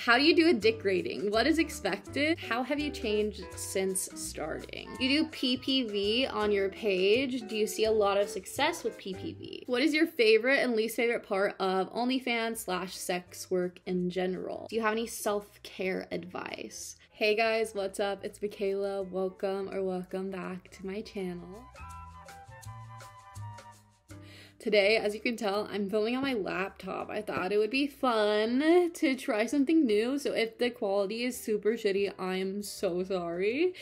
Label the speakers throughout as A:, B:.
A: How do you do a dick rating? What is expected? How have you changed since starting? You do PPV on your page. Do you see a lot of success with PPV? What is your favorite and least favorite part of OnlyFans / sex work in general? Do you have any self-care advice? Hey guys, what's up? It's Michaela. Welcome back to my channel. Today, as you can tell, I'm filming on my laptop. I thought it would be fun to try something new. So if the quality is super shitty, I'm so sorry.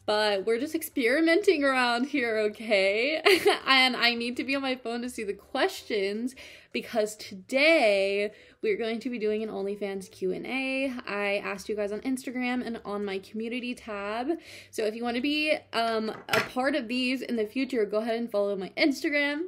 A: But we're just experimenting around here, okay? And I need to be on my phone to see the questions because today we're going to be doing an OnlyFans Q&A. I asked you guys on Instagram and on my community tab. So if you want to be a part of these in the future, go ahead and follow my Instagram.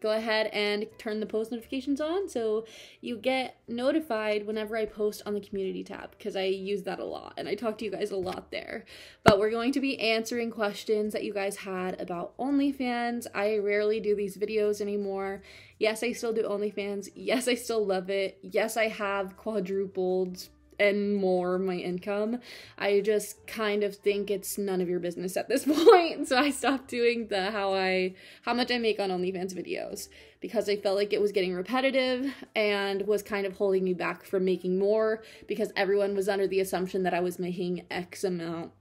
A: Go ahead and turn the post notifications on so you get notified whenever I post on the community tab because I use that a lot and I talk to you guys a lot there. But we're going to be answering questions that you guys had about OnlyFans. I rarely do these videos anymore. Yes, I still do OnlyFans. Yes, I still love it. Yes, I have quadrupled and more my income. I just kind of think it's none of your business at this point. So I stopped doing the how much I make on OnlyFans videos because I felt like it was getting repetitive and was kind of holding me back from making more because everyone was under the assumption that I was making X amount.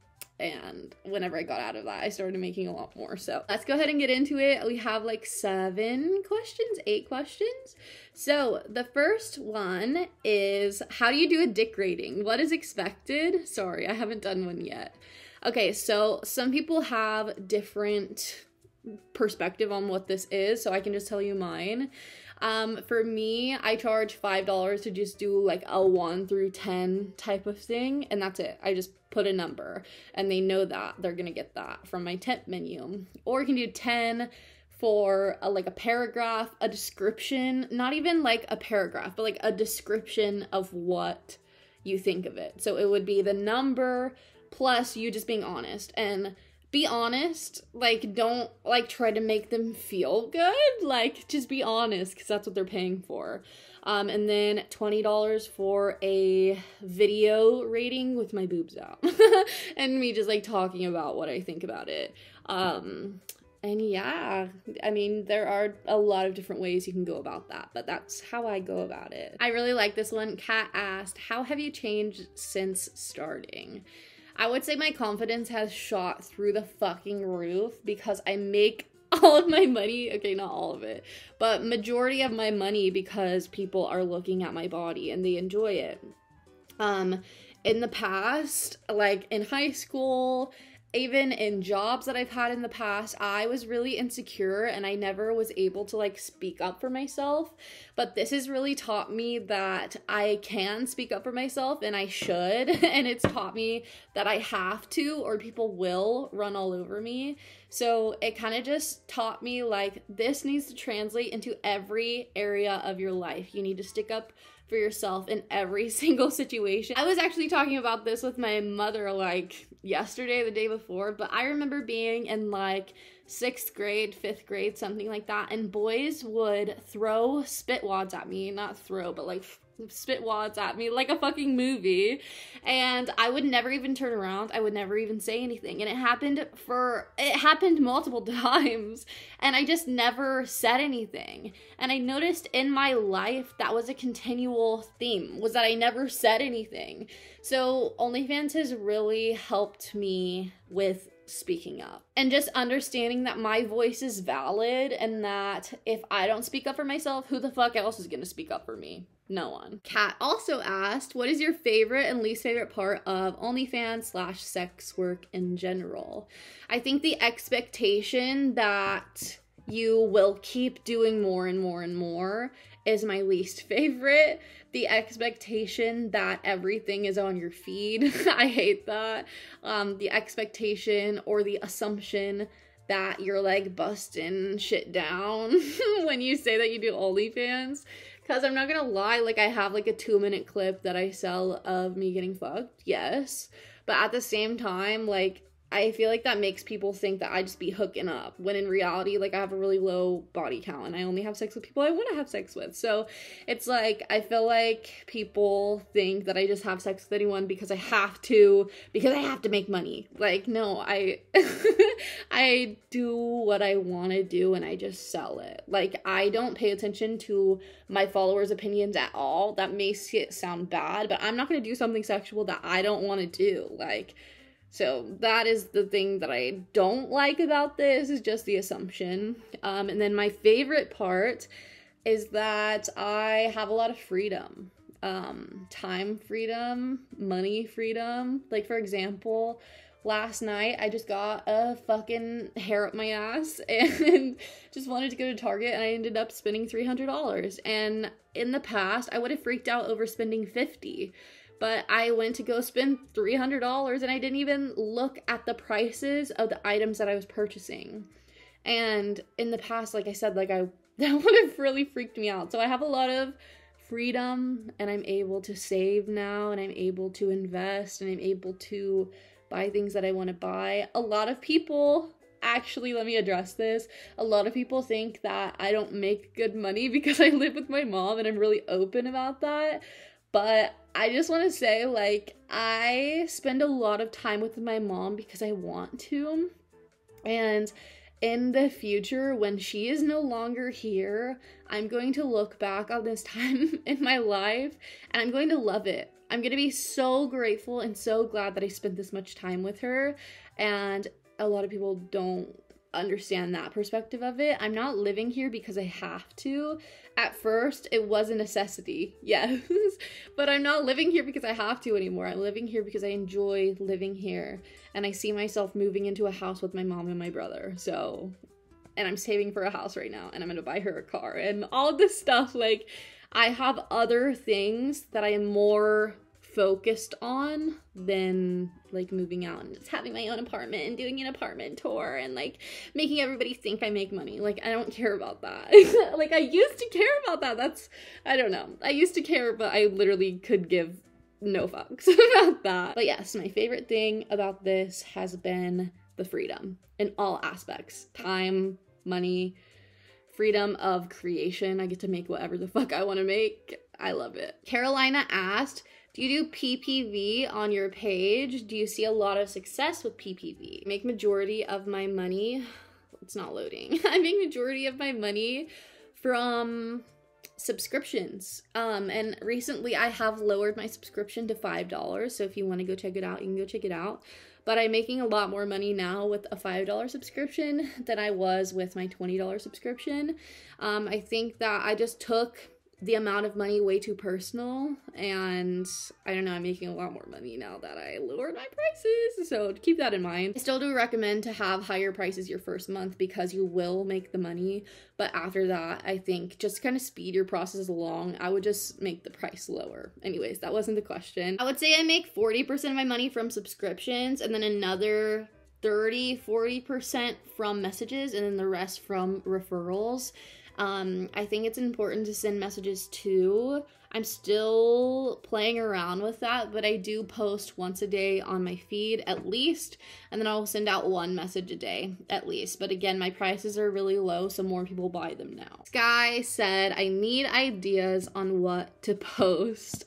A: And whenever I got out of that, I started making a lot more. So let's go ahead and get into it. We have like 8 questions. So the first one is, how do you do a dick rating? What is expected? Sorry, I haven't done one yet. Okay, so some people have different perspective on what this is, so I can just tell you mine. For me, I charge $5 to just do like a 1 through 10 type of thing, and that's it. I just put a number, and they know that they're gonna get that from my tip menu. Or you can do 10 for like a paragraph, a description, not even like a paragraph, but like a description of what you think of it. So it would be the number plus you just being honest. And be honest, like don't like try to make them feel good, like just be honest because that's what they're paying for. And then $20 for a video rating with my boobs out and me just like talking about what I think about it. And yeah, I mean, there are a lot of different ways you can go about that, but that's how I go about it. I really like this one. Kat asked, how have you changed since starting? I would say my confidence has shot through the fucking roof because I make all of my money, okay, not all of it, but majority of my money because people are looking at my body and they enjoy it. In the past, like in high school, even in jobs that I've had in the past, I was really insecure and I never was able to like speak up for myself. But this has really taught me that I can speak up for myself and I should. And it's taught me that I have to or people will run all over me. So it kind of just taught me like this needs to translate into every area of your life. You need to stick up for yourself in every single situation. I was actually talking about this with my mother like yesterday, the day before, but I remember being in like 6th grade, 5th grade, something like that, and boys would throw spit wads at me, not throw, but like spit wads at me like a fucking movie, and I would never even turn around. I would never even say anything, and it happened multiple times, and I just never said anything. And I noticed in my life that was a continual theme, was that I never said anything. So OnlyFans has really helped me with speaking up and just understanding that my voice is valid and that if I don't speak up for myself, who the fuck else is gonna speak up for me? No one. Kat also asked, what is your favorite and least favorite part of OnlyFans / sex work in general? I think the expectation that you will keep doing more and more and more is my least favorite. The expectation that everything is on your feed, I hate that. The expectation or the assumption that you're like busting shit down when you say that you do OnlyFans. Because I'm not gonna lie, like I have like a 2-minute clip that I sell of me getting fucked, yes. But at the same time, like I feel like that makes people think that I just be hooking up, when in reality, like, I have a really low body count and I only have sex with people I want to have sex with. So it's like, I feel like people think that I just have sex with anyone because I have to make money. Like, no, I I do what I want to do and I just sell it. Like, I don't pay attention to my followers' opinions at all. That makes it sound bad, but I'm not going to do something sexual that I don't want to do. Like, so that is the thing that I don't like about this, is just the assumption. And then my favorite part is that I have a lot of freedom. Time freedom, money freedom. Like, for example, last night I just got a fucking hair up my ass and just wanted to go to Target, and I ended up spending $300. And in the past, I would have freaked out over spending $50. But I went to go spend $300 and I didn't even look at the prices of the items that I was purchasing. And in the past, like I said, like that would have really freaked me out. So I have a lot of freedom, and I'm able to save now, and I'm able to invest, and I'm able to buy things that I want to buy. A lot of people, actually, let me address this. A lot of people think that I don't make good money because I live with my mom, and I'm really open about that. But I just want to say, like, I spend a lot of time with my mom because I want to. And in the future, when she is no longer here, I'm going to look back on this time in my life and I'm going to love it. I'm going to be so grateful and so glad that I spent this much time with her. And a lot of people don't understand that perspective of it. I'm not living here because I have to. At first, it was a necessity, yes, but I'm not living here because I have to anymore. I'm living here because I enjoy living here, and I see myself moving into a house with my mom and my brother. So, and I'm saving for a house right now, and I'm gonna buy her a car and all this stuff. Like, I have other things that I am more focused on than like moving out and just having my own apartment and doing an apartment tour and like making everybody think I make money. Like, I don't care about that. Like, I used to care about that. I don't know. I used to care, but I literally could give no fucks about that. But yes, my favorite thing about this has been the freedom in all aspects. Time, money, freedom of creation. I get to make whatever the fuck I want to make. I love it. Carolina asked, do you do PPV on your page? Do you see a lot of success with PPV? I make majority of my money, it's not loading. I make majority of my money from subscriptions. And recently I have lowered my subscription to $5. So if you want to go check it out, you can go check it out. But I'm making a lot more money now with a $5 subscription than I was with my $20 subscription. I think that I just took the amount of money way too personal, and I don't know, I'm making a lot more money now that I lowered my prices, so keep that in mind. I still do recommend to have higher prices your first month because you will make the money, but after that, I think just kind of speed your process along. I would just make the price lower. Anyways, that wasn't the question. I would say I make 40% of my money from subscriptions, and then another 30-40% from messages, and then the rest from referrals. I think it's important to send messages too. I'm still playing around with that, but I do post once a day on my feed at least, and then I'll send out one message a day at least. But again, my prices are really low, so more people buy them now. Sky said, I need ideas on what to post.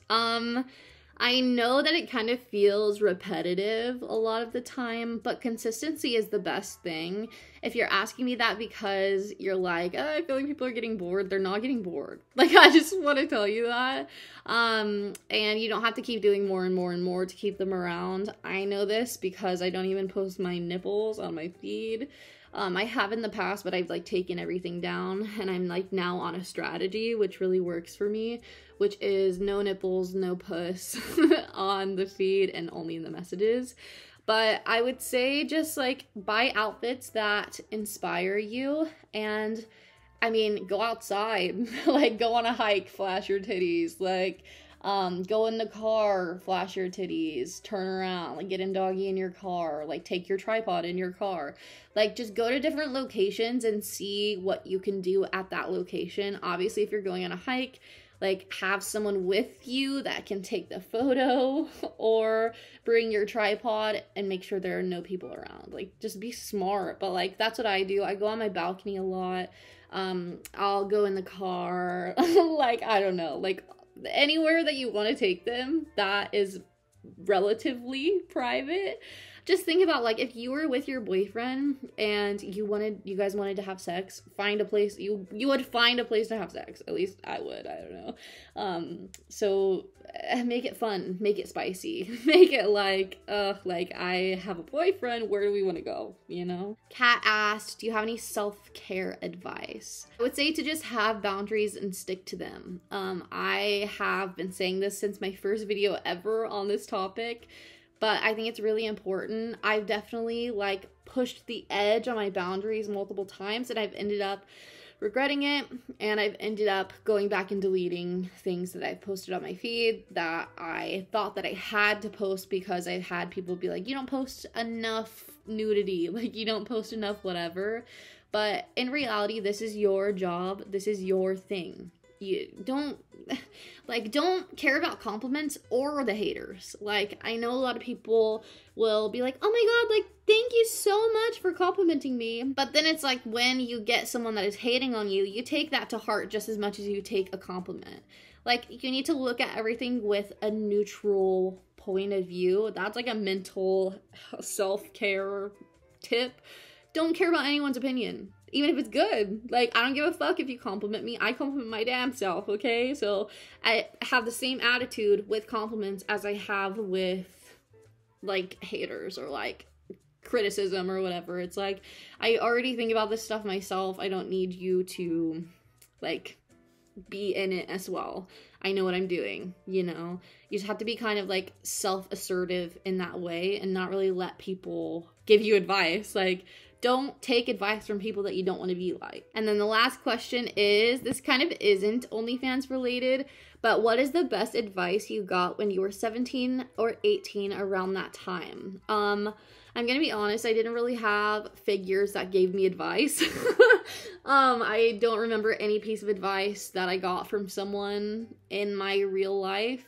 A: I know that it kind of feels repetitive a lot of the time, but consistency is the best thing. If you're asking me that because you're like, oh, I feel like people are getting bored, they're not getting bored. Like, I just want to tell you that. And you don't have to keep doing more and more and more to keep them around. I know this because I don't even post my nipples on my feed. I have in the past, but I've like taken everything down, and I'm like now on a strategy which really works for me, which is no nipples, no puss on the feed and only in the messages. But I would say just like buy outfits that inspire you, and I mean, go outside, like go on a hike, flash your titties, like go in the car, flash your titties, turn around, like get in doggy in your car, like take your tripod in your car. Like, just go to different locations and see what you can do at that location. Obviously, if you're going on a hike, like have someone with you that can take the photo, or bring your tripod and make sure there are no people around. Like, just be smart. But like, that's what I do. I go on my balcony a lot. I'll go in the car. Like, I don't know, like anywhere that you want to take them that is relatively private. Just think about, like, if you were with your boyfriend and you guys wanted to have sex, find a place, you would find a place to have sex. At least I would. I don't know. So make it fun, make it spicy, make it like I have a boyfriend, where do we want to go, you know? Kat asked, do you have any self-care advice? I would say to just have boundaries and stick to them. I have been saying this since my first video ever on this topic, but I think it's really important. I've definitely like pushed the edge on my boundaries multiple times, and I've ended up regretting it, and I've ended up going back and deleting things that I've posted on my feed that I thought that I had to post, because I've had people be like, you don't post enough nudity, like you don't post enough whatever. But in reality, this is your job, this is your thing. You don't care about compliments or the haters. Like, I know a lot of people will be like, oh my god, like, thank you so much for complimenting me. But then it's like, when you get someone that is hating on you, you take that to heart just as much as you take a compliment. Like, you need to look at everything with a neutral point of view. That's like a mental self-care tip. Don't care about anyone's opinion, even if it's good. Like, I don't give a fuck if you compliment me. I compliment my damn self, okay? So I have the same attitude with compliments as I have with, like, haters or, like, criticism or whatever. It's like, I already think about this stuff myself. I don't need you to, like, be in it as well. I know what I'm doing, you know? You just have to be kind of, like, self-assertive in that way and not really let people give you advice. Like, don't take advice from people that you don't want to be like. And then the last question is, this kind of isn't OnlyFans related, but what is the best advice you got when you were 17 or 18, around that time? I'm gonna be honest, I didn't really have figures that gave me advice. I don't remember any piece of advice that I got from someone in my real life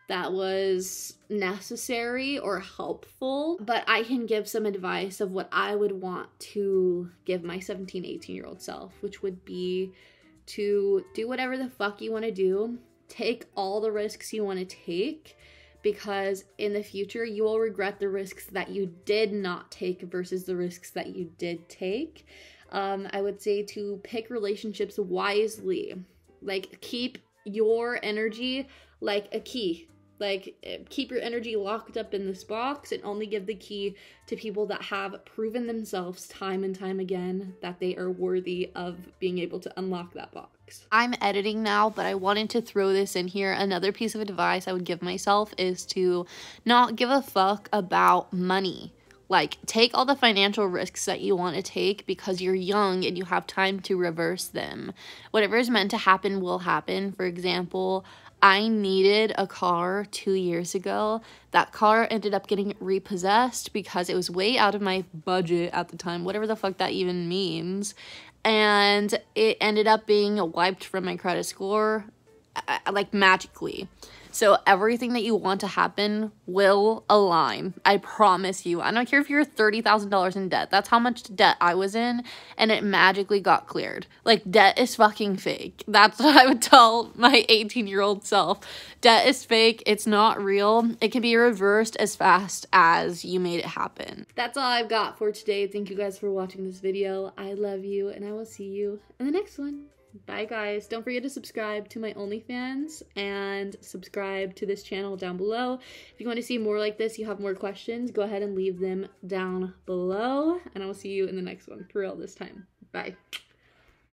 A: that was necessary or helpful, but I can give some advice of what I would want to give my 17, 18-year-old self, which would be to do whatever the fuck you want to do. Take all the risks you want to take, because in the future you will regret the risks that you did not take versus the risks that you did take. I would say to pick relationships wisely. Like, keep your energy like a key. Like, keep your energy locked up in this box and only give the key to people that have proven themselves time and time again that they are worthy of being able to unlock that box. I'm editing now, but I wanted to throw this in here. Another piece of advice I would give myself is to not give a fuck about money. Like, take all the financial risks that you want to take because you're young and you have time to reverse them. Whatever is meant to happen will happen. For example, I needed a car 2 years ago. That car ended up getting repossessed because it was way out of my budget at the time, whatever the fuck that even means. And it ended up being wiped from my credit score, like, magically. So everything that you want to happen will align. I promise you. I don't care if you're $30,000 in debt. That's how much debt I was in, and it magically got cleared. Like, debt is fucking fake. That's what I would tell my 18-year-old self. Debt is fake. It's not real. It can be reversed as fast as you made it happen. That's all I've got for today. Thank you guys for watching this video. I love you, and I will see you in the next one. Bye, guys. Don't forget to subscribe to my OnlyFans and subscribe to this channel down below. If you want to see more like this, you have more questions, go ahead and leave them down below. And I will see you in the next one. For real this time. Bye.